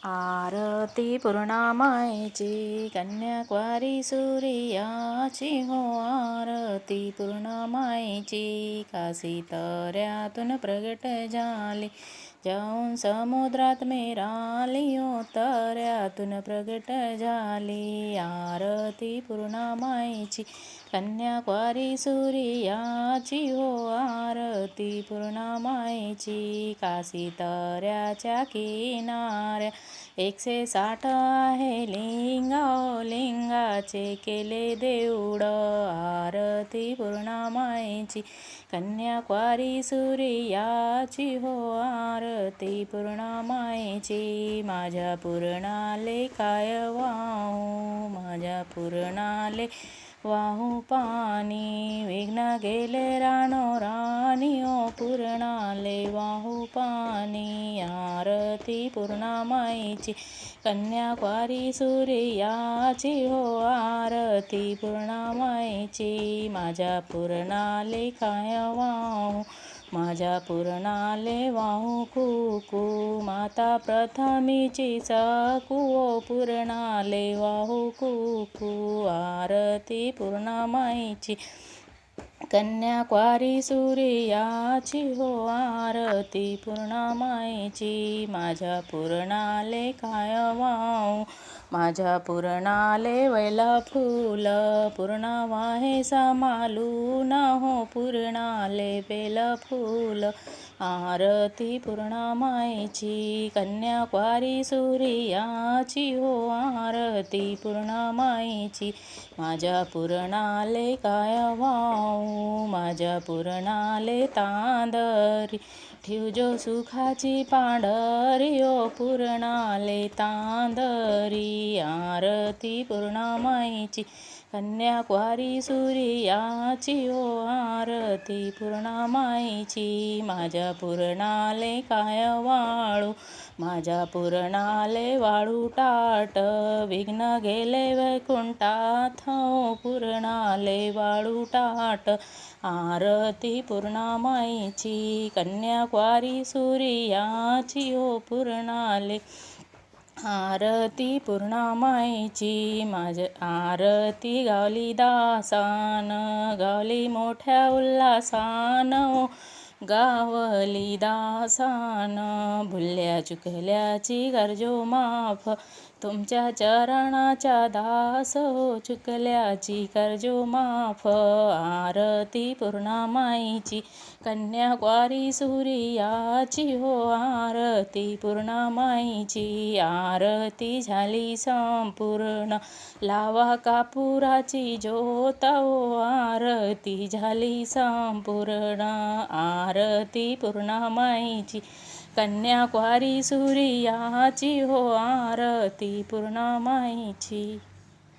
आरती पूर्णामायेची कन्याकुमारी सूर्याची हो आरती पूर्णामायेची काशी तऱ्यातून प्रगट झाली जाऊन समुद्रात मिराली हो तऱ्यातून प्रगट झाली आरती पूर्णामायेची कन्याकुमारी सूर्याची हो आरती पूर्णामायेची काशी तऱ्याच्या किनाऱ्या 160 आहे लिंगा लिंगाचे केले देऊळ आरती पूर्णामायेची कन्याकुमारी सूर्याची हो आरती पूर्णामायेची माझ्या पूर्णाले काय वाहू माझ्या पूर्णाले वाहू पाणी विघ्न गेले रानो राणी ओ पूर्णाले वाहू पाणी आरती पूर्णामायेची कन्याकुमारी सूर्याची हो आरती पूर्णामायेची माझ्या पूर्णाले काय वाहू माझ्या पूर्णाले वाहू कुकू माता प्रथमीची सकू ओ पूर्णाले वाहू कुकू आरती पूर्णामायेची कन्याकुमारी सूर्याची हो आरती पूर्णामायेची माझ्या पूर्णाले काय वाहू माझ्या पूर्णाले वैला फूल पूर्णा वाहे समालू न हो पूर्णाले बेल फूल आरती पूर्णामायेची कन्याकुमारी सूर्याची हो आरती पूर्णामायेची माझ्या पूर्णाले काय वाहू माझ्या पूर्णाले तांदरी ठेवजो सुखाची पांढरी ओ पूर्णाले तांदरी आरती पूर्णामायेची कन्याकुमारी सूर्याची हो आरती पूर्णामायेची माझ्या पूर्णाले काय वाळू माझ्या पूर्णाले वाळू टाट विघ्न गेले वैकुंठात हो पूर्णाले वाळू टाट आरती पूर्णामायेची कन्याकुमारी सूर्याची हो पूर्णाले आरती पूर्णामायेची माझ्या आरती गावली दासान गावली मोठ्या उल्हासान गावली दासान भुलल्या चुकल्याची गरजो माफ तुमच्या चरणाच्या दास हो चुकल्याची करजो माफ आरती पूर्णामायेची कन्याकुमारी सूर्याची हो आरती पूर्णामायेची आरती झाली संपूर्ण लावा कापुराची ज्योत हो आरती झाली संपूर्ण आरती पूर्णामायेची कन्याकुमारी सूर्याची हो आरती पूर्णामायेची